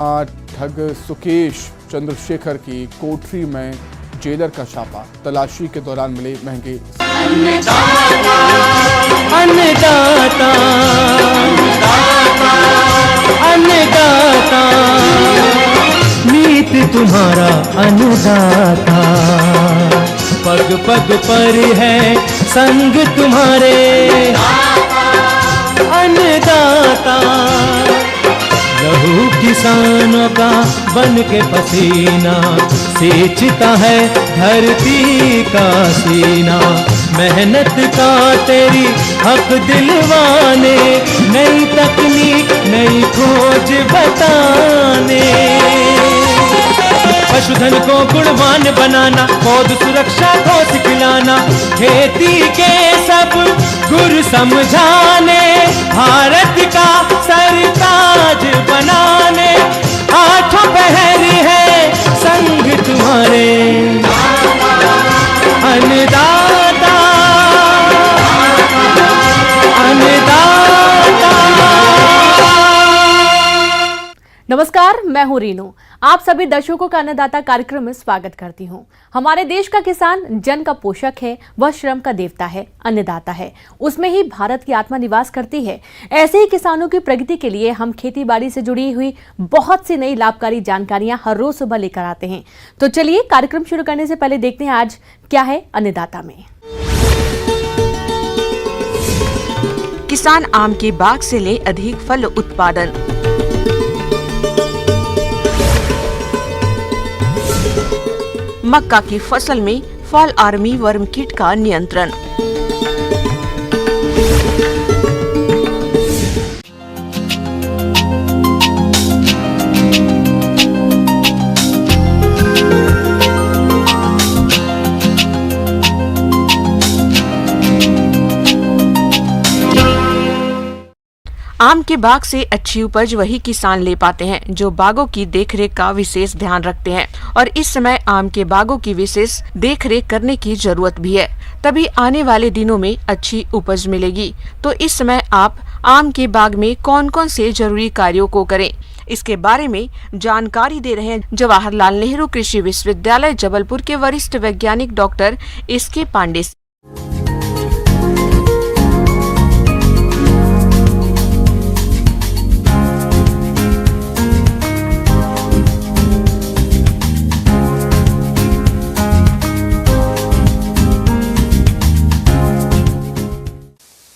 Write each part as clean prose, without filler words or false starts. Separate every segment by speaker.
Speaker 1: ठग सुकेश चंद्रशेखर की कोठरी में जेलर का छापा। तलाशी के दौरान मिले महंगे
Speaker 2: अन्नदाता अन्नदाता मीत तुम्हारा अन्नदाता, पग पग पर है संग तुम्हारे अन्नदाता। लहू किसानों का बन के पसीना सींचता है धरती का सीना। मेहनत का तेरी हक दिलवाने, नई तकनीक नई खोज बताने। पशुधन को गुणवान बनाना, पौध सुरक्षा को सिखलाना, खेती के सब गुर समझाने, भारत का सरताज बनाने। आठों पहर है संग तुम्हारे अन्नदाता अन्नदाता।
Speaker 3: नमस्कार, मैं हूं रीनू। आप सभी दर्शकों का अन्नदाता कार्यक्रम में स्वागत करती हूं। हमारे देश का किसान जन का पोषक है, वह श्रम का देवता है, अन्नदाता है। उसमें ही भारत की आत्मा निवास करती है। ऐसे ही किसानों की प्रगति के लिए हम खेती बाड़ी से जुड़ी हुई बहुत सी नई लाभकारी जानकारियां हर रोज सुबह लेकर आते हैं। तो चलिए कार्यक्रम शुरू करने से पहले देखते हैं आज क्या है अन्नदाता में।
Speaker 4: किसान आम के बाग से ले अधिक फल उत्पादन। मक्का की फसल में फॉल आर्मी वर्म कीट का नियंत्रण। आम के बाग से अच्छी उपज वही किसान ले पाते हैं जो बागों की देखरेख का विशेष ध्यान रखते हैं, और इस समय आम के बागों की विशेष देखरेख करने की जरूरत भी है, तभी आने वाले दिनों में अच्छी उपज मिलेगी। तो इस समय आप आम के बाग में कौन कौन से जरूरी कार्यों को करें, इसके बारे में जानकारी दे रहे हैं जवाहरलाल नेहरू कृषि विश्वविद्यालय जबलपुर के वरिष्ठ वैज्ञानिक डॉक्टर SK पांडे।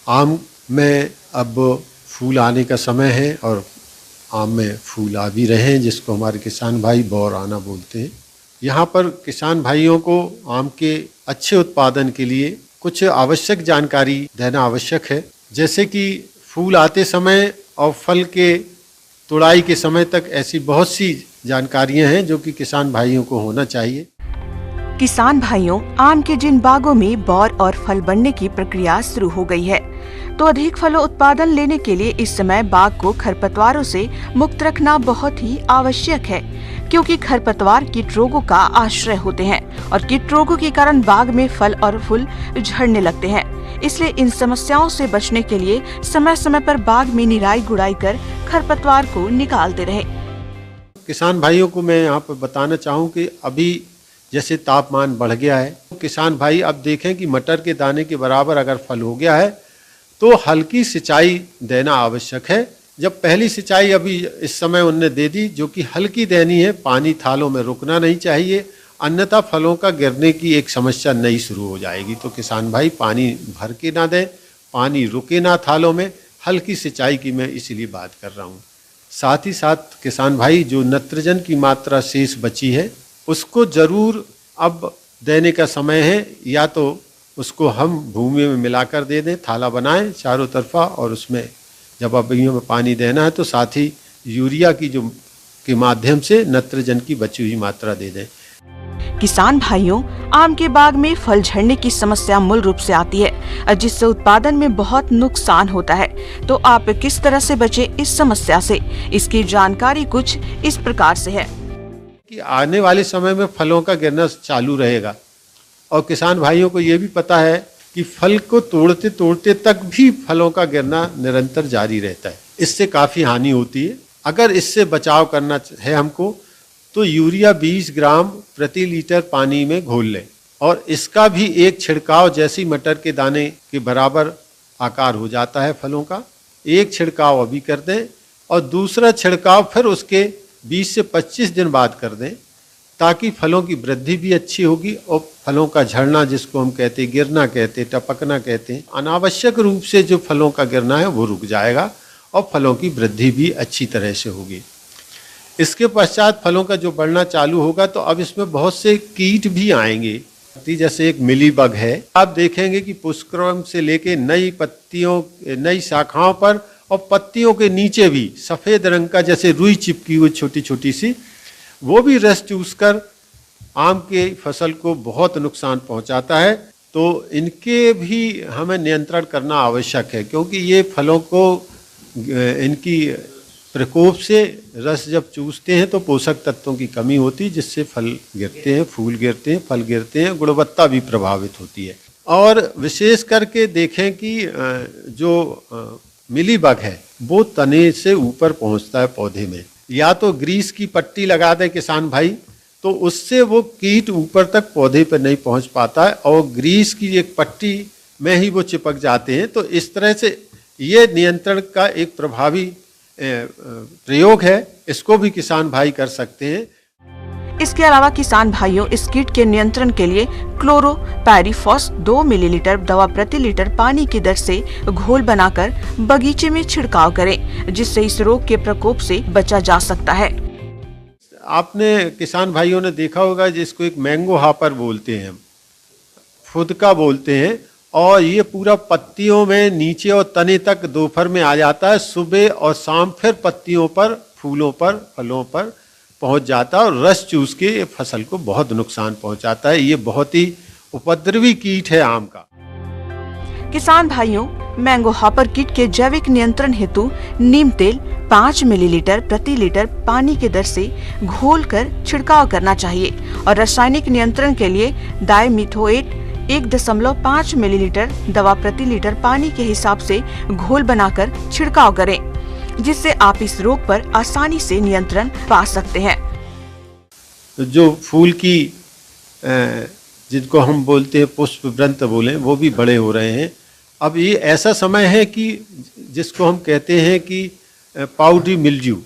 Speaker 5: आम में अब फूल आने का समय है और आम में फूल आ भी रहे हैं, जिसको हमारे किसान भाई बौर आना बोलते हैं। यहाँ पर किसान भाइयों को आम के अच्छे उत्पादन के लिए कुछ आवश्यक जानकारी देना आवश्यक है, जैसे कि फूल आते समय और फल के तुड़ाई के समय तक ऐसी बहुत सी जानकारियाँ हैं जो कि किसान भाइयों को होना चाहिए।
Speaker 4: किसान भाइयों, आम के जिन बागों में बौर और फल बनने की प्रक्रिया शुरू हो गई है, तो अधिक फल उत्पादन लेने के लिए इस समय बाग को खरपतवारों से मुक्त रखना बहुत ही आवश्यक है, क्योंकि खरपतवार कीट रोगों का आश्रय होते हैं और कीट रोगों के कारण बाग में फल और फूल झड़ने लगते हैं। इसलिए इन समस्याओं से बचने के लिए समय समय पर बाग में निराई गुड़ाई कर खरपतवार को निकालते रहे।
Speaker 5: किसान भाइयों को मैं यहाँ पर बताना चाहूँ कि अभी जैसे तापमान बढ़ गया है, तो किसान भाई अब देखें कि मटर के दाने के बराबर अगर फल हो गया है तो हल्की सिंचाई देना आवश्यक है। जब पहली सिंचाई अभी इस समय उनने दे दी, जो कि हल्की देनी है, पानी थालों में रुकना नहीं चाहिए, अन्यथा फलों का गिरने की एक समस्या नई शुरू हो जाएगी। तो किसान भाई पानी भर के ना दें, पानी रुके ना थालों में, हल्की सिंचाई की मैं इसीलिए बात कर रहा हूँ। साथ ही साथ किसान भाई जो नत्रजन की मात्रा शेष बची है उसको जरूर अब देने का समय है, या तो उसको हम भूमि में मिलाकर दे दें, थाला बनाएं चारों तरफा, और उसमें जब अबियों में पानी देना है तो साथ ही यूरिया की जो के माध्यम से नत्रजन की बची हुई मात्रा दे दें।
Speaker 4: किसान भाइयों, आम के बाग में फल झड़ने की समस्या मूल रूप से आती है, जिससे उत्पादन में बहुत नुकसान होता है। तो आप किस तरह से बचे इस समस्या से, इसकी जानकारी कुछ इस प्रकार से है
Speaker 5: कि आने वाले समय में फलों का गिरना चालू रहेगा, और किसान भाइयों को ये भी पता है कि फल को तोड़ते तोड़ते तक भी फलों का गिरना निरंतर जारी रहता है। इससे काफ़ी हानि होती है। अगर इससे बचाव करना है हमको तो यूरिया 20 ग्राम प्रति लीटर पानी में घोल लें और इसका भी एक छिड़काव जैसी मटर के दाने के बराबर आकार हो जाता है फलों का, एक छिड़काव अभी कर दें और दूसरा छिड़काव फिर उसके 20 से 25 दिन बाद कर दें, ताकि फलों की वृद्धि भी अच्छी होगी और फलों का झड़ना, जिसको हम कहते हैं गिरना कहते हैं, टपकना कहते हैं, अनावश्यक रूप से जो फलों का गिरना है वो रुक जाएगा और फलों की वृद्धि भी अच्छी तरह से होगी। इसके पश्चात फलों का जो बढ़ना चालू होगा तो अब इसमें बहुत से कीट भी आएंगे, जैसे एक मिलीबग है। आप देखेंगे कि पुष्पक्रम से लेके नई पत्तियों, नई शाखाओं पर और पत्तियों के नीचे भी सफ़ेद रंग का जैसे रुई चिपकी हुई छोटी छोटी सी, वो भी रस चूसकर आम के फसल को बहुत नुकसान पहुंचाता है। तो इनके भी हमें नियंत्रण करना आवश्यक है, क्योंकि ये फलों को इनकी प्रकोप से रस जब चूसते हैं तो पोषक तत्वों की कमी होती है, जिससे फल गिरते हैं, फूल गिरते हैं, फल गिरते हैं, गुणवत्ता भी प्रभावित होती है। और विशेष करके देखें कि जो मिलीबग है वो तने से ऊपर पहुंचता है पौधे में, या तो ग्रीस की पट्टी लगा दे किसान भाई तो उससे वो कीट ऊपर तक पौधे पर नहीं पहुंच पाता है और ग्रीस की एक पट्टी में ही वो चिपक जाते हैं। तो इस तरह से ये नियंत्रण का एक प्रभावी प्रयोग है, इसको भी किसान भाई कर सकते हैं।
Speaker 4: इसके अलावा किसान भाइयों इस कीट के नियंत्रण के लिए क्लोरोपाइरीफॉस 2 मिलीलीटर दवा प्रति लीटर पानी की दर से घोल बनाकर बगीचे में छिड़काव करें, जिससे इस रोग के प्रकोप से बचा जा सकता है।
Speaker 5: आपने किसान भाइयों ने देखा होगा जिसको एक मैंगो हापर बोलते हैं, फुदका बोलते हैं, और ये पूरा पत्तियों में नीचे और तने तक दोपहर में आ जाता है, सुबह और शाम फिर पत्तियों पर, फूलों पर, फलों पर पहुंच जाता है और रस चूस के फसल को बहुत नुकसान पहुंचाता है। ये बहुत ही उपद्रवी कीट है आम का।
Speaker 4: किसान भाइयों, मैंगो हॉपर कीट के जैविक नियंत्रण हेतु नीम तेल 5 मिलीलीटर प्रति लीटर पानी की दर से घोलकर छिड़काव करना चाहिए और रासायनिक नियंत्रण के लिए डाइमिथोएट 1.5 मिलीलीटर दवा प्रति लीटर पानी के हिसाब से घोल बनाकर छिड़काव करें, जिससे आप इस रोग पर आसानी से नियंत्रण पा सकते हैं।
Speaker 5: जो फूल की जिनको हम बोलते हैं पुष्पवृंत बोले, वो भी बड़े हो रहे हैं। अब ये ऐसा समय है कि जिसको हम कहते हैं कि पाउडरी मिल्ड्यू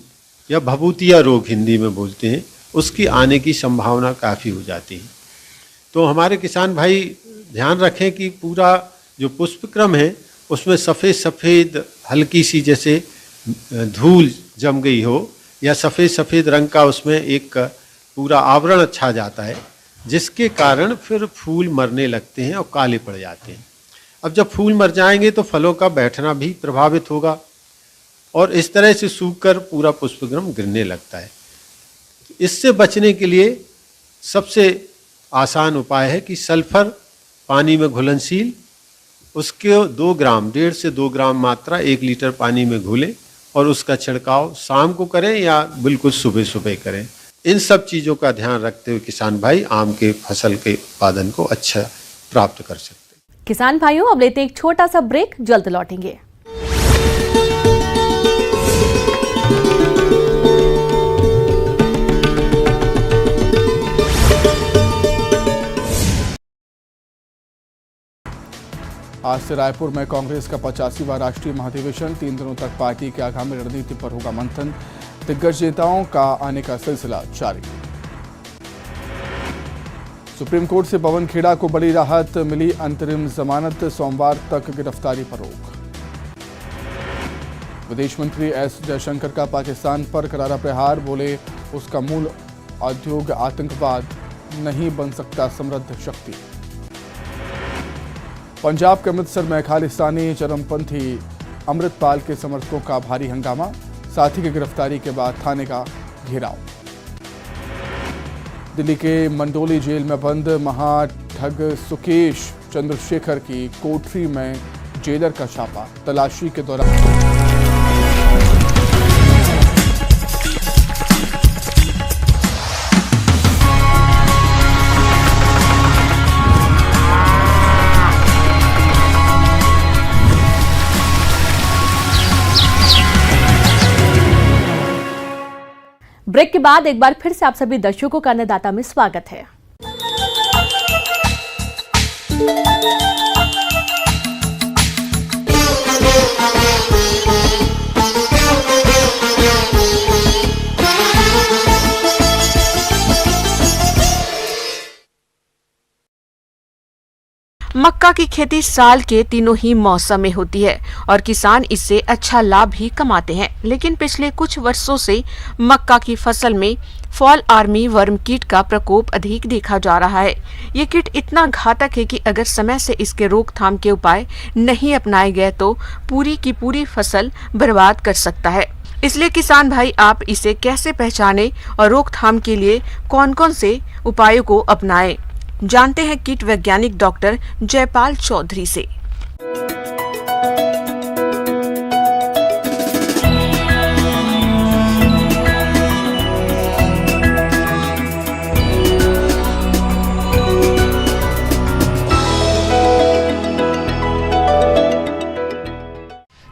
Speaker 5: या भभूतिया रोग हिंदी में बोलते हैं, उसकी आने की संभावना काफ़ी हो जाती है। तो हमारे किसान भाई ध्यान रखें कि पूरा जो पुष्पक्रम है उसमें सफ़ेद सफ़ेद हल्की सी जैसे धूल जम गई हो या सफ़ेद सफ़ेद रंग का उसमें एक पूरा आवरण छा जाता है, जिसके कारण फिर फूल मरने लगते हैं और काले पड़ जाते हैं। अब जब फूल मर जाएंगे तो फलों का बैठना भी प्रभावित होगा और इस तरह से सूखकर पूरा पुष्पक्रम गिरने लगता है। इससे बचने के लिए सबसे आसान उपाय है कि सल्फर पानी में घुलनशील, उसके 2 ग्राम, 1.5 से 2 ग्राम मात्रा 1 लीटर पानी में घुलें और उसका छिड़काव शाम को करें या बिल्कुल सुबह सुबह करें। इन सब चीज़ों का ध्यान रखते हुए किसान भाई आम के फसल के उत्पादन को अच्छा प्राप्त कर सकते हैं।
Speaker 3: किसान भाइयों, अब लेते हैं एक छोटा सा ब्रेक, जल्द लौटेंगे।
Speaker 1: आज से रायपुर में कांग्रेस का 85वां राष्ट्रीय महाधिवेशन। 3 दिनों तक पार्टी की आगामी रणनीति पर होगा मंथन। दिग्गज नेताओं का आने का सिलसिला जारी। सुप्रीम कोर्ट से पवन खेड़ा को बड़ी राहत मिली, अंतरिम जमानत, सोमवार तक गिरफ्तारी पर रोक। विदेश मंत्री एस जयशंकर का पाकिस्तान पर करारा प्रहार, बोले उसका मूल उद्योग आतंकवाद नहीं बन सकता समृद्ध शक्ति। पंजाब के अमृतसर में खालिस्तानी चरमपंथी अमृतपाल के समर्थकों का भारी हंगामा, साथी की गिरफ्तारी के बाद थाने का घेराव। दिल्ली के मंडोली जेल में बंद महाठग सुकेश चंद्रशेखर की कोठरी में जेलर का छापा, तलाशी के दौरान
Speaker 3: ब्रेक के बाद एक बार फिर से आप सभी दर्शकों का अन्नदाता में स्वागत है।
Speaker 4: मक्का की खेती साल के तीनों ही मौसम में होती है और किसान इससे अच्छा लाभ भी कमाते हैं, लेकिन पिछले कुछ वर्षों से मक्का की फसल में फॉल आर्मी वर्म कीट का प्रकोप अधिक देखा जा रहा है। ये कीट इतना घातक है कि अगर समय से इसके रोकथाम के उपाय नहीं अपनाए गए तो पूरी की पूरी फसल बर्बाद कर सकता है। इसलिए किसान भाई, आप इसे कैसे पहचाने और रोकथाम के लिए कौन कौन से उपायों को अपनाएं, जानते हैं कीट वैज्ञानिक डॉक्टर जयपाल चौधरी से।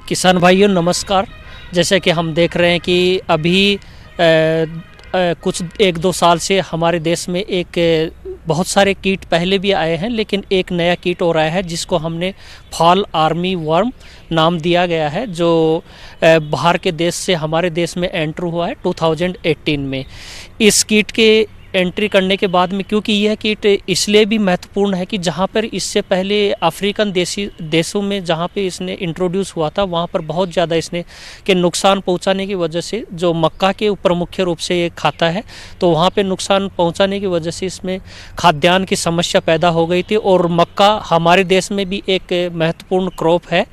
Speaker 6: किसान भाइयों नमस्कार। जैसे कि हम देख रहे हैं कि अभी कुछ 1-2 साल से हमारे देश में एक बहुत सारे कीट पहले भी आए हैं, लेकिन एक नया कीट और आया है जिसको हमने फॉल आर्मी वर्म नाम दिया गया है, जो बाहर के देश से हमारे देश में एंटर हुआ है 2018 में। इस कीट के एंट्री करने के बाद में, क्योंकि यह कीट इसलिए भी महत्वपूर्ण है कि जहाँ पर इससे पहले अफ्रीकन देशों में जहाँ पे इसने इंट्रोड्यूस हुआ था, वहाँ पर बहुत ज़्यादा इसने के नुकसान पहुँचाने की वजह से, जो मक्का के ऊपर मुख्य रूप से ये खाता है, तो वहाँ पे नुकसान पहुँचाने की वजह से इसमें खाद्यान्न की समस्या पैदा हो गई थी। और मक्का हमारे देश में भी एक महत्वपूर्ण क्रॉप है,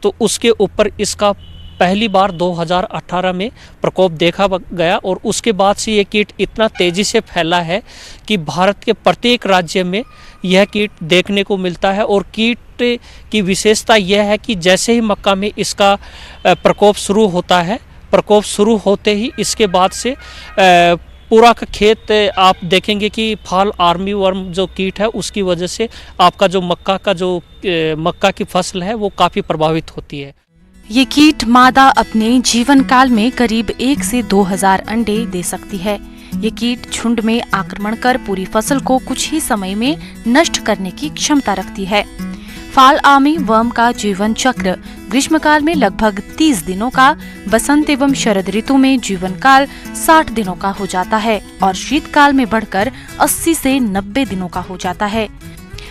Speaker 6: तो उसके ऊपर इसका पहली बार 2018 में प्रकोप देखा गया और उसके बाद से ये कीट इतना तेज़ी से फैला है कि भारत के प्रत्येक राज्य में यह कीट देखने को मिलता है। और कीट की विशेषता यह है कि जैसे ही मक्का में इसका प्रकोप शुरू होता है, प्रकोप शुरू होते ही इसके बाद से पूरा का खेत आप देखेंगे कि फॉल आर्मी वर्म जो कीट है उसकी वजह से आपका जो मक्का की फसल है वो काफ़ी प्रभावित होती है।
Speaker 7: ये कीट मादा अपने जीवन काल में करीब 1 से 2000 अंडे दे सकती है। ये कीट झुंड में आक्रमण कर पूरी फसल को कुछ ही समय में नष्ट करने की क्षमता रखती है। फॉल आर्मी वर्म का जीवन चक्र ग्रीष्मकाल में लगभग 30 दिनों का, बसंत एवं शरद ऋतु में जीवन काल 60 दिनों का हो जाता है और शीतकाल में बढ़कर 80 से 90 दिनों का हो जाता है।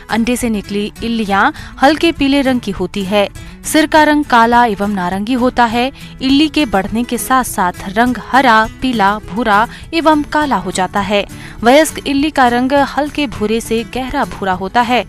Speaker 7: अंडे से निकली इल्लियां हल्के पीले रंग की होती है। सिर का रंग काला एवं नारंगी होता है। इल्ली के बढ़ने के साथ साथ रंग हरा, पीला, भूरा एवं काला हो जाता है। वयस्क इल्ली का रंग हल्के भूरे से गहरा भूरा होता है।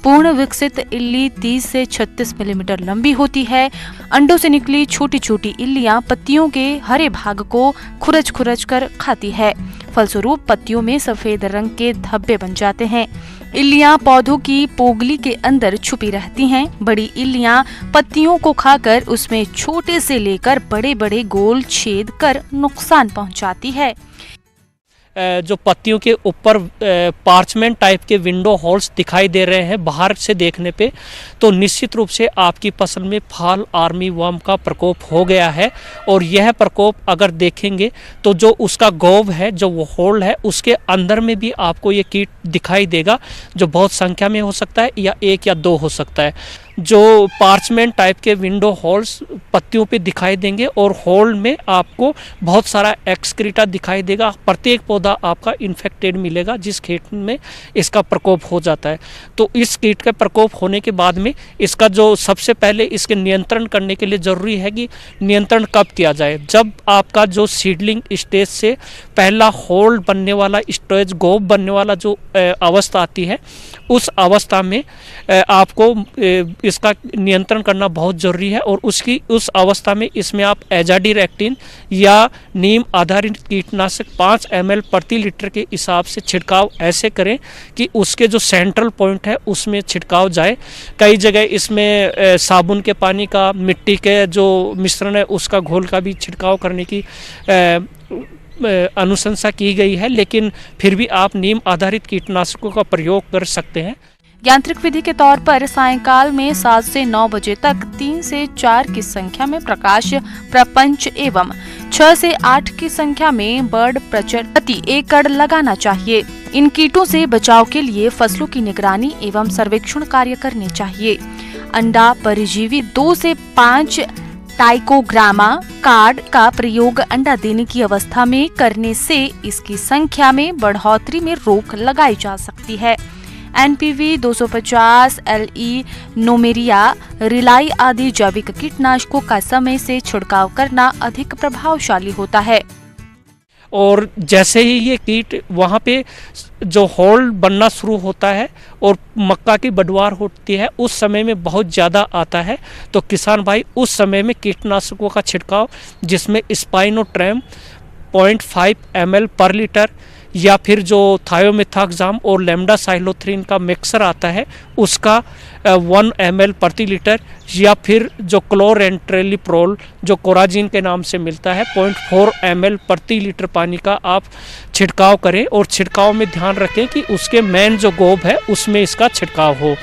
Speaker 7: पूर्ण विकसित इल्ली 30 से 36 मिलीमीटर लंबी होती है। अंडों से निकली छोटी छोटी इल्लियां पत्तियों के हरे भाग को खुरच कर खाती है। फलस्वरूप पत्तियों में सफेद रंग के धब्बे बन जाते हैं। इल्लियां पौधों की पोगली के अंदर छुपी रहती हैं। बड़ी इल्लियां पत्तियों को खाकर उसमें छोटे से लेकर बड़े बड़े गोल छेद कर नुकसान पहुंचाती है।
Speaker 6: जो पत्तियों के ऊपर पार्चमेंट टाइप के विंडो होल्स दिखाई दे रहे हैं बाहर से देखने पे, तो निश्चित रूप से आपकी फसल में फॉल आर्मी वर्म का प्रकोप हो गया है। और यह प्रकोप अगर देखेंगे तो जो उसका गोव है, जो वो होल है, उसके अंदर में भी आपको ये कीट दिखाई देगा, जो बहुत संख्या में हो सकता है या 1 या 2 हो सकता है। जो पार्चमेंट टाइप के विंडो होल्स पत्तियों पे दिखाई देंगे और होल में आपको बहुत सारा एक्सक्रीटा दिखाई देगा। प्रत्येक पौधा आपका इन्फेक्टेड मिलेगा जिस कीट में इसका प्रकोप हो जाता है। तो इस कीट का प्रकोप होने के बाद में इसका जो सबसे पहले इसके नियंत्रण करने के लिए ज़रूरी है कि नियंत्रण कब किया जाए, जब आपका जो सीडलिंग स्टेज से पहला होल बनने वाला स्टेज, गोब बनने वाला जो अवस्था आती है, उस अवस्था में आपको इसका नियंत्रण करना बहुत ज़रूरी है। और उस अवस्था में इसमें आप एजाडिरेक्टिन या नीम आधारित कीटनाशक 5 ml प्रति लीटर के हिसाब से छिड़काव ऐसे करें कि उसके जो सेंट्रल पॉइंट है उसमें छिड़काव जाए। कई जगह इसमें साबुन के पानी का, मिट्टी के जो मिश्रण है उसका घोल का भी छिड़काव करने की अनुशंसा की गई है, लेकिन फिर भी आप नीम आधारित कीटनाशकों का प्रयोग कर सकते हैं।
Speaker 7: यांत्रिक विधि के तौर पर सायंकाल में 7 से 9 बजे तक 3 से 4 की संख्या में प्रकाश प्रपंच एवं 6 से 8 की संख्या में बर्ड प्रचर प्रति एकड़ लगाना चाहिए। इन कीटों से बचाव के लिए फसलों की निगरानी एवं सर्वेक्षण कार्य करने चाहिए। अंडा परजीवी 2 से 5 टाइकोग्रामा कार्ड का प्रयोग अंडा देने की अवस्था में करने से इसकी संख्या में बढ़ोतरी में रोक लगाई जा सकती है। NPV 250, LE, नोमेरिया, रिलाई आदि जैविक कीटनाशकों का समय से छिड़काव करना अधिक प्रभावशाली होता है।
Speaker 6: और जैसे ही ये कीट वहाँ पे जो होल बनना शुरू होता है और मक्का की बढ़वार होती है उस समय में बहुत ज़्यादा आता है, तो किसान भाई उस समय में कीटनाशकों का छिड़काव जिसमें स्पाइनोट्रैम 0.5 ml पर लीटर या फिर जो थायोमेथाक्साम और लैम्डा साइलोथ्रीन का मिक्सर आता है उसका 1 ml प्रति लीटर या फिर जो क्लोरेंट्रेलिप्रोल जो कोराजिन के नाम से मिलता है 0.4 ml प्रति लीटर पानी का आप छिड़काव करें। और छिड़काव में ध्यान रखें कि उसके मेन जो गोब है उसमें इसका छिड़काव हो।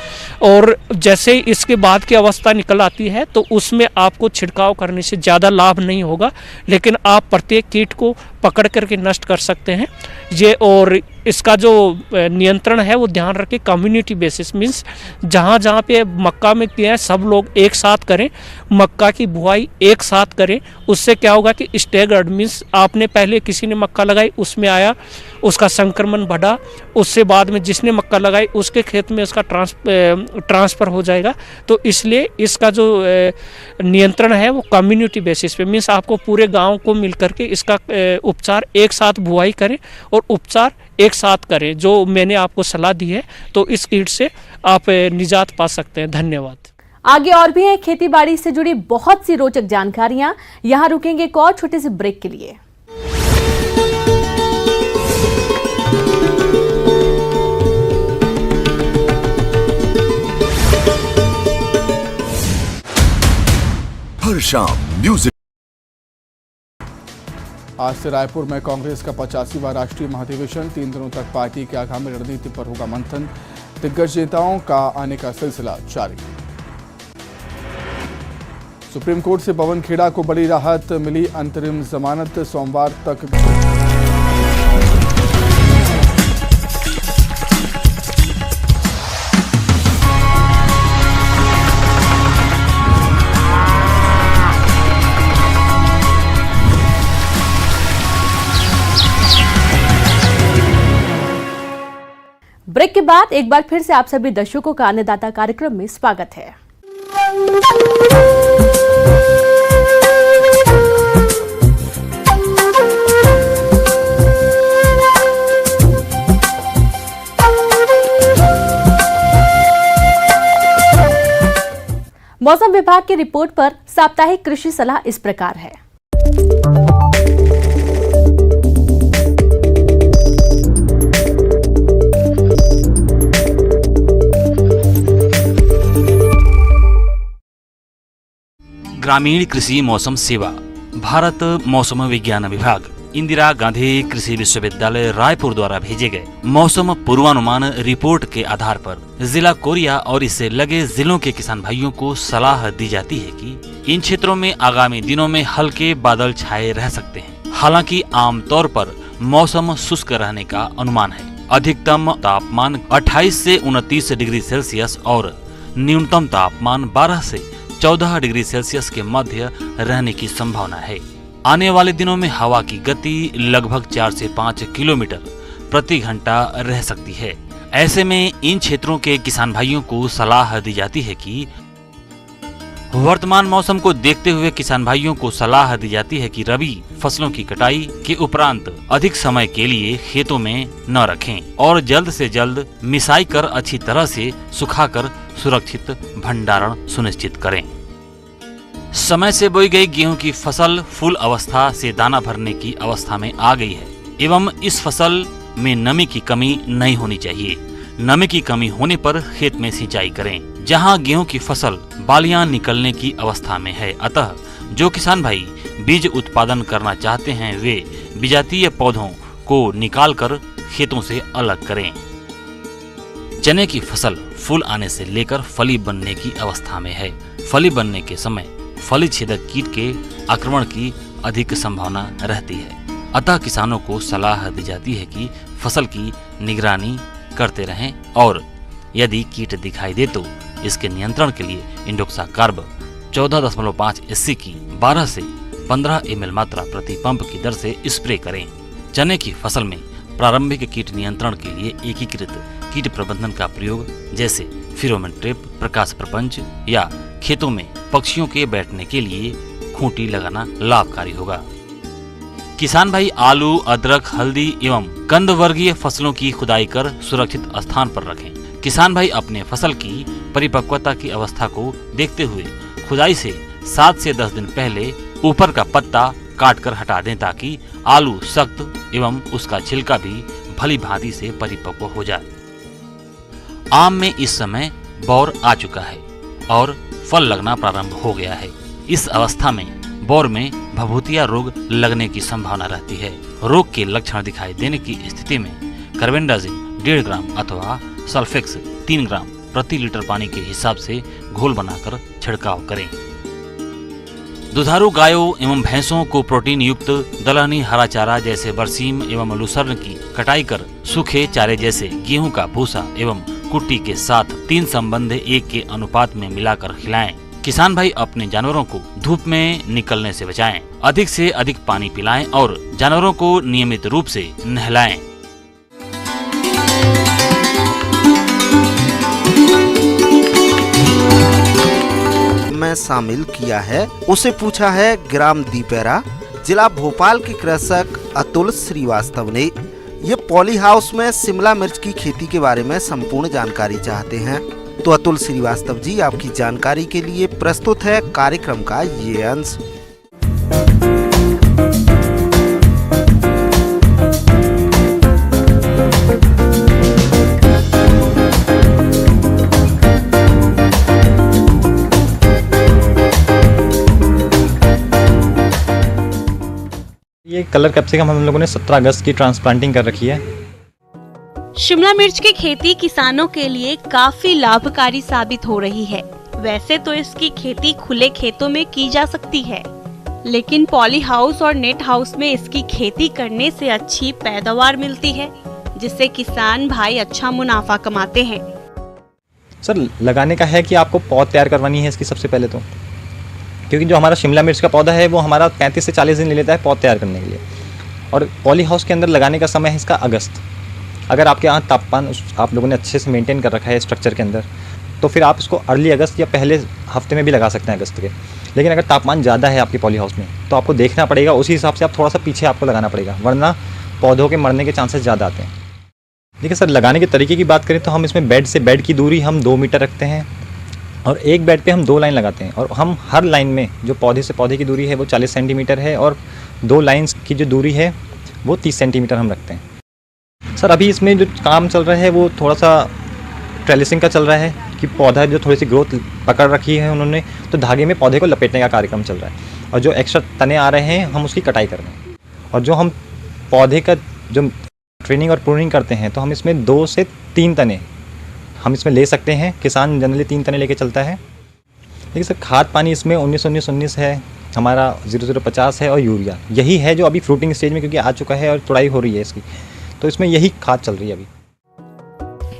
Speaker 6: और जैसे इसके बाद की अवस्था निकल आती है तो उसमें आपको छिड़काव करने से ज़्यादा लाभ नहीं होगा, लेकिन आप प्रत्येक कीट को पकड़ करके नष्ट कर सकते हैं ये। और इसका जो नियंत्रण है वो ध्यान रखें कम्युनिटी बेसिस, मीन्स जहाँ जहाँ पे मक्का में किया है सब लोग एक साथ करें, मक्का की बुआई एक साथ करें। उससे क्या होगा कि स्टेगर्ड मीन्स आपने पहले किसी ने मक्का लगाई उसमें आया, उसका संक्रमण बढ़ा, उससे बाद में जिसने मक्का लगाई उसके खेत में उसका ट्रांसफ़र हो जाएगा। तो इसलिए इसका जो नियंत्रण है वो कम्युनिटी बेसिस पे, मीन्स आपको पूरे गाँव को मिल करके इसका उपचार एक साथ बुआई करें और उपचार एक साथ करें। जो मैंने आपको सलाह दी है तो इस कीट से आप निजात पा सकते हैं। धन्यवाद।
Speaker 3: आगे और भी है खेती बाड़ी से जुड़ी बहुत सी रोचक जानकारियां। यहाँ रुकेंगे एक और छोटे से ब्रेक के लिए।
Speaker 8: हर शाम म्यूजिक।
Speaker 1: आज से रायपुर में कांग्रेस का 85वां राष्ट्रीय महाधिवेशन। 3 दिनों तक पार्टी के आगामी रणनीति पर होगा मंथन। दिग्गज नेताओं का आने का सिलसिला जारी। सुप्रीम कोर्ट से पवन खेड़ा को बड़ी राहत मिली, अंतरिम जमानत सोमवार तक।
Speaker 3: ब्रेक के बाद एक बार फिर से आप सभी दर्शकों का अन्नदाता कार्यक्रम में स्वागत है। मौसम विभाग की रिपोर्ट पर साप्ताहिक कृषि सलाह इस प्रकार है।
Speaker 9: ग्रामीण कृषि मौसम सेवा, भारत मौसम विज्ञान विभाग, इंदिरा गांधी कृषि विश्वविद्यालय रायपुर द्वारा भेजे गए मौसम पूर्वानुमान रिपोर्ट के आधार पर जिला कोरिया और इससे लगे जिलों के किसान भाइयों को सलाह दी जाती है कि इन क्षेत्रों में आगामी दिनों में हल्के बादल छाए रह सकते हैं। हालांकि आमतौर पर मौसम शुष्क रहने का अनुमान है। अधिकतम तापमान 28 से 29 डिग्री सेल्सियस और न्यूनतम तापमान 12 से 14 डिग्री सेल्सियस के मध्य रहने की संभावना है। आने वाले दिनों में हवा की गति लगभग 4 से 5 किलोमीटर प्रति घंटा रह सकती है। ऐसे में इन क्षेत्रों के किसान भाइयों को सलाह दी जाती है कि वर्तमान मौसम को देखते हुए किसान भाइयों को सलाह दी जाती है कि रबी फसलों की कटाई के उपरांत अधिक समय के लिए खेतों में न रखें और जल्द से जल्द मिसाई कर अच्छी तरह से सुखाकर सुरक्षित भंडारण सुनिश्चित करें। समय से बोई गई गेहूं की फसल फूल अवस्था से दाना भरने की अवस्था में आ गई है एवं इस फसल में नमी की कमी नहीं होनी चाहिए। नमी की कमी होने पर खेत में सिंचाई करें। जहां गेहूं की फसल बालियां निकलने की अवस्था में है, अतः जो किसान भाई बीज उत्पादन करना चाहते हैं वे विजातीय पौधों को निकालकर खेतों से अलग करें। चने की फसल फूल आने से लेकर फली बनने की अवस्था में है। फली बनने के समय फली छेदक कीट के आक्रमण की अधिक संभावना रहती है। अतः किसानों को सलाह दी जाती है कि फसल की निगरानी करते रहें और यदि कीट दिखाई दे तो इसके नियंत्रण के लिए इंडोक्साकार्ब 14.5 SC की 12 से 15 ml मात्रा प्रति पंप की दर से स्प्रे करें। चने की फसल में प्रारंभिक कीट नियंत्रण के लिए एकीकृत कीट प्रबंधन का प्रयोग जैसे फेरोमोन ट्रैप, प्रकाश प्रपंच या खेतों में पक्षियों के बैठने के लिए खूंटी लगाना लाभकारी होगा। किसान भाई आलू, अदरक, हल्दी एवं कंद वर्गीय फसलों की खुदाई कर सुरक्षित स्थान पर रखें। किसान भाई अपने फसल की परिपक्वता की अवस्था को देखते हुए खुदाई से 7 से 10 दिन पहले ऊपर का पत्ता काटकर हटा दें ताकि आलू सख्त एवं उसका छिलका भी भली भांति से परिपक्व हो जाए। आम में इस समय बौर आ चुका है और फल लगना प्रारंभ हो गया है। इस अवस्था में बौर में भभूतिया रोग लगने की संभावना रहती है। रोग के लक्षण दिखाई देने की स्थिति में कार्बेंडाजिम 1.5 ग्राम अथवा सल्फेक्स 3 ग्राम प्रति लीटर पानी के हिसाब से घोल बनाकर छिड़काव करें। दुधारू गायों एवं भैंसों को प्रोटीन युक्त दलहनी हरा चारा जैसे बरसीम एवं लूसर्न की कटाई कर सूखे चारे जैसे गेहूं का भूसा एवं कुट्टी के साथ 3 संबंध 1 के अनुपात में मिलाकर खिलाएं। किसान भाई अपने जानवरों को धूप में निकलने से बचाएं, अधिक से अधिक पानी पिलाएं और जानवरों को नियमित रूप से नहलाएं।
Speaker 10: में शामिल किया है उसे पूछा है ग्राम दीपेरा, जिला भोपाल के कृषक अतुल श्रीवास्तव ने। ये पॉली हाउस में शिमला मिर्च की खेती के बारे में संपूर्ण जानकारी चाहते हैं। तो अतुल श्रीवास्तव जी, आपकी जानकारी के लिए प्रस्तुत है कार्यक्रम का ये अंश।
Speaker 11: ये कलर कैप्सिकम हम लोगों ने 17 अगस्त की ट्रांसप्लांटिंग कर रखी है।
Speaker 12: शिमला मिर्च की खेती किसानों के लिए काफी लाभकारी साबित हो रही है। वैसे तो इसकी खेती खुले खेतों में की जा सकती है, लेकिन पॉली हाउस और नेट हाउस में इसकी खेती करने से अच्छी पैदावार मिलती है, जिससे किसान भाई अच्छा मुनाफा कमाते हैं।
Speaker 11: सर, लगाने का है कि आपको पौध तैयार करवानी है इसकी सबसे पहले तो, क्योंकि जो हमारा शिमला मिर्च का पौधा है वो हमारा 35 से 40 दिन ले लेता है पौध तैयार करने के लिए। और पॉली हाउस के अंदर लगाने का समय है इसका अगस्त। अगर आपके यहाँ तापमान आप लोगों ने अच्छे से मेंटेन कर रखा है स्ट्रक्चर के अंदर, तो फिर आप इसको अर्ली अगस्त या पहले हफ्ते में भी लगा सकते हैं अगस्त के। लेकिन अगर तापमान ज़्यादा है आपके पॉली हाउस में तो आपको देखना पड़ेगा, उसी हिसाब से आप थोड़ा सा पीछे आपको लगाना पड़ेगा, वरना पौधों के मरने के चांसेस ज़्यादा आते हैं। देखिए सर, लगाने के तरीके की बात करें तो हम इसमें बेड से बेड की दूरी हम 2 मीटर रखते हैं और एक बेड पे हम 2 लाइन लगाते हैं। और हम हर लाइन में जो पौधे से पौधे की दूरी है वो 40 सेंटीमीटर है और 2 लाइन्स की जो दूरी है वो 30 सेंटीमीटर हम रखते हैं। सर, अभी इसमें जो काम चल रहा है वो थोड़ा सा ट्रेलिसिंग का चल रहा है कि पौधा जो थोड़ी सी ग्रोथ पकड़ रखी है उन्होंने, तो धागे में पौधे को लपेटने का कार्यक्रम चल रहा है। और जो एक्स्ट्रा तने आ रहे हैं हम उसकी कटाई कर रहे हैं। और जो हम पौधे का जो ट्रेनिंग और प्रूनिंग करते हैं तो हम इसमें 2 से 3 तने हम इसमें ले सकते हैं। किसान जनरली 3 तने लेके चलता है। लेकिन सर, खाद पानी इसमें 19-19-19 है, हमारा 0050 है और यूरिया यही है जो अभी फ्रूटिंग स्टेज में क्योंकि आ चुका है और तुड़ाई हो रही है इसकी, तो इसमें यही खाद चल रही है अभी।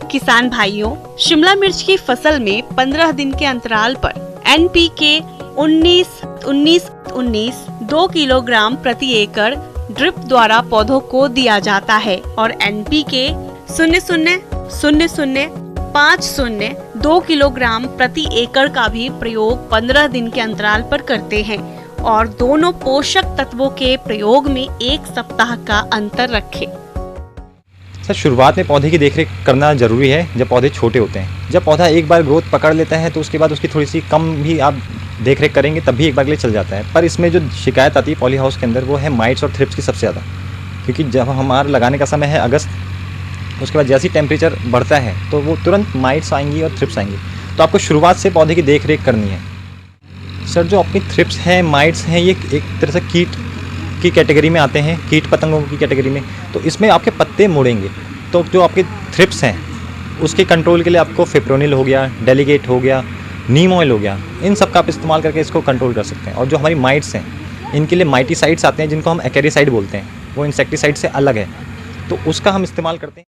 Speaker 12: किसान भाइयों, शिमला मिर्च की फसल में 15 दिन के अंतराल पर NPK 19-19-19 2 किलोग्राम प्रति एकड़ ड्रिप द्वारा पौधों को दिया जाता है और NPK 00-00-50 2 किलोग्राम प्रति एकड़ का भी प्रयोग 15 दिन के अंतराल पर करते हैं और दोनों पोषक तत्वों के प्रयोग में 1 सप्ताह का अंतर रखें।
Speaker 11: सर, शुरुआत में पौधे की देखरेख करना ज़रूरी है जब पौधे छोटे होते हैं। जब पौधा एक बार ग्रोथ पकड़ लेता है तो उसके बाद उसकी थोड़ी सी कम भी आप देखरेख करेंगे तब भी एक बार के लिए चल जाता है। पर इसमें जो शिकायत आती है पॉली हाउस के अंदर वो है माइट्स और थ्रिप्स की सबसे ज़्यादा, क्योंकि जब हमारा लगाने का समय है अगस्त, उसके बाद जैसे ही टेम्परेचर बढ़ता है तो वो तुरंत माइट्स आएंगी और थ्रिप्स आएंगी। तो आपको शुरुआत से पौधे की देखरेख करनी है। सर, जो अपनी थ्रिप्स हैं, माइट्स हैं, ये एक तरह से कीट की कैटेगरी में आते हैं, कीट पतंगों की कैटेगरी में। तो इसमें आपके पत्ते मुड़ेंगे, तो जो आपके थ्रिप्स हैं उसके कंट्रोल के लिए आपको फिप्रोनिल हो गया, डेलीगेट हो गया, नीम ऑयल हो गया, इन सब का आप इस्तेमाल करके इसको कंट्रोल कर सकते हैं। और जो हमारी माइट्स हैं, इनके लिए माइटीसाइड्स आते हैं जिनको हम एक्रेसाइड बोलते हैं, वो इंसेक्टिसाइड से अलग है, तो उसका हम इस्तेमाल करते हैं।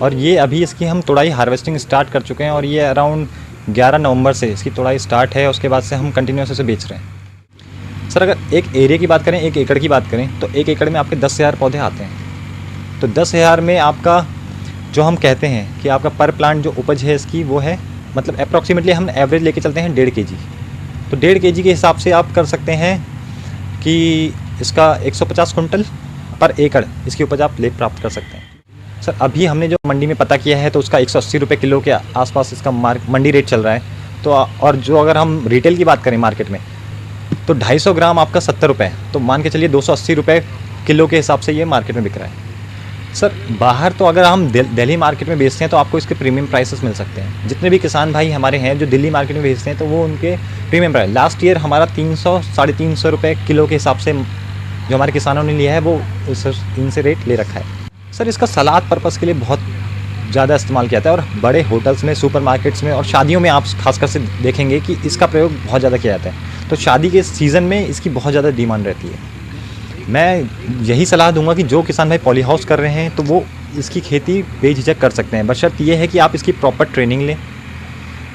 Speaker 11: और ये अभी इसकी हम तुड़ाई हार्वेस्टिंग स्टार्ट कर चुके हैं और ये अराउंड 11 नवंबर से इसकी तुड़ाई स्टार्ट है। उसके बाद से हम कंटिन्यूस इसे बेच रहे हैं। सर अगर एक एरिया की बात करें, 1 एकड़ की बात करें, तो 1 एकड़ में आपके 10,000 पौधे आते हैं। तो 10,000 में आपका जो हम कहते हैं कि आपका पर प्लांट जो उपज है इसकी वो है, मतलब अप्रॉक्सीमेटली हम एवरेज लेके चलते हैं 1.5 kg। तो 1.5 kg के हिसाब से आप कर सकते हैं कि इसका 150 कुंटल पर एकड़ इसकी उपज आप ले प्राप्त कर सकते हैं। सर अभी हमने जो मंडी में पता किया है तो उसका 180 रुपये किलो के आसपास इसका मंडी रेट चल रहा है। तो और जो अगर हम रिटेल की बात करें मार्केट में, तो 250 ग्राम आपका 70 रुपये, तो मान के चलिए 280 रुपये किलो के हिसाब से ये मार्केट में बिक रहा है। सर बाहर तो अगर हम दिल्ली मार्केट में बेचते हैं तो आपको इसके प्रीमियम प्राइसेस मिल सकते हैं। जितने भी किसान भाई हमारे हैं जो दिल्ली मार्केट में बेचते हैं तो वो उनके प्रीमियम प्राइस, लास्ट ईयर हमारा 300-350 रुपये किलो के हिसाब से जो हमारे किसानों ने लिया है वो इनसे रेट ले रखा है। सर इसका सलाद पर्पज़ के लिए बहुत ज़्यादा इस्तेमाल किया जाता है और बड़े होटल्स में, सुपरमार्केट्स में और शादियों में आप खासकर से देखेंगे कि इसका प्रयोग बहुत ज़्यादा किया जाता है। तो शादी के सीज़न में इसकी बहुत ज़्यादा डिमांड रहती है। मैं यही सलाह दूंगा कि जो किसान भाई पॉली हाउस कर रहे हैं तो वो इसकी खेती बेझिझक कर सकते हैं, बशर्ते ये है कि आप इसकी प्रॉपर ट्रेनिंग लें,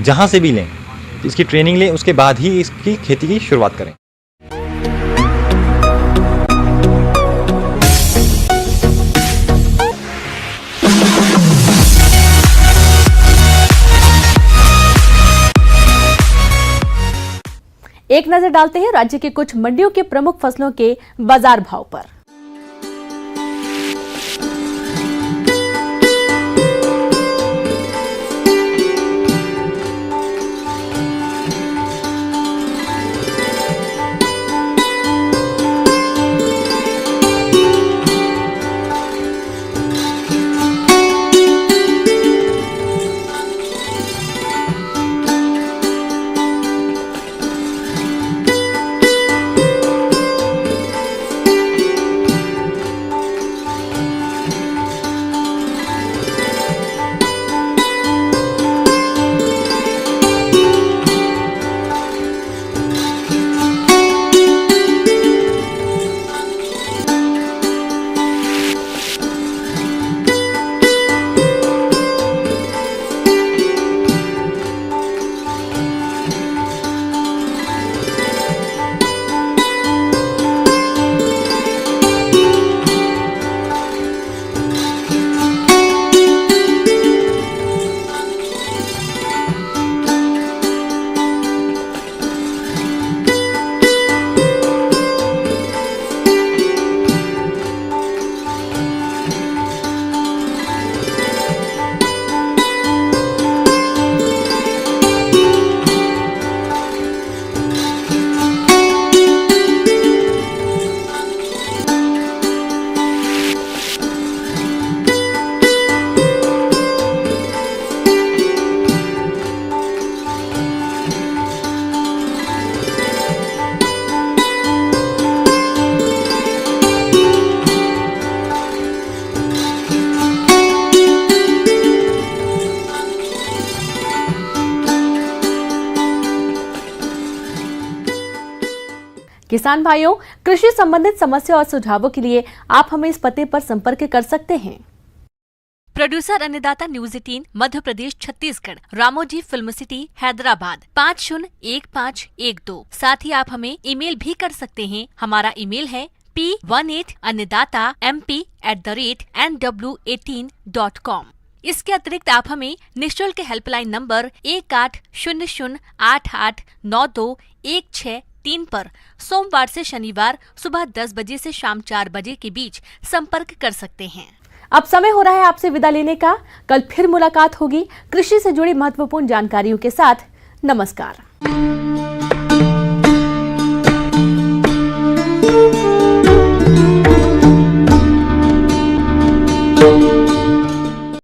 Speaker 11: जहाँ से भी लें इसकी ट्रेनिंग लें, उसके बाद ही इसकी खेती की शुरुआत करें।
Speaker 3: एक नजर डालते हैं राज्य के कुछ मंडियों के प्रमुख फसलों के बाजार भाव पर। किसान भाइयों, कृषि संबंधित समस्या और सुझावों के लिए आप हमें इस पते पर संपर्क कर सकते हैं।
Speaker 13: प्रोड्यूसर अन्नदाता news 18 Madhya Pradesh Chhattisgarh, Ramoji film city Hyderabad 501512। साथ ही आप हमें ईमेल भी कर सकते हैं। हमारा ईमेल है p18annadatamp@nw18.com। इसके अतिरिक्त आप हमें निःशुल्क हेल्पलाइन नंबर 1800889216 पर सोमवार से शनिवार सुबह 10 बजे से शाम 4 बजे के बीच संपर्क कर सकते हैं।
Speaker 3: अब समय हो रहा है आपसे विदा लेने का। कल फिर मुलाकात होगी कृषि से जुड़ी महत्वपूर्ण जानकारियों के साथ। नमस्कार।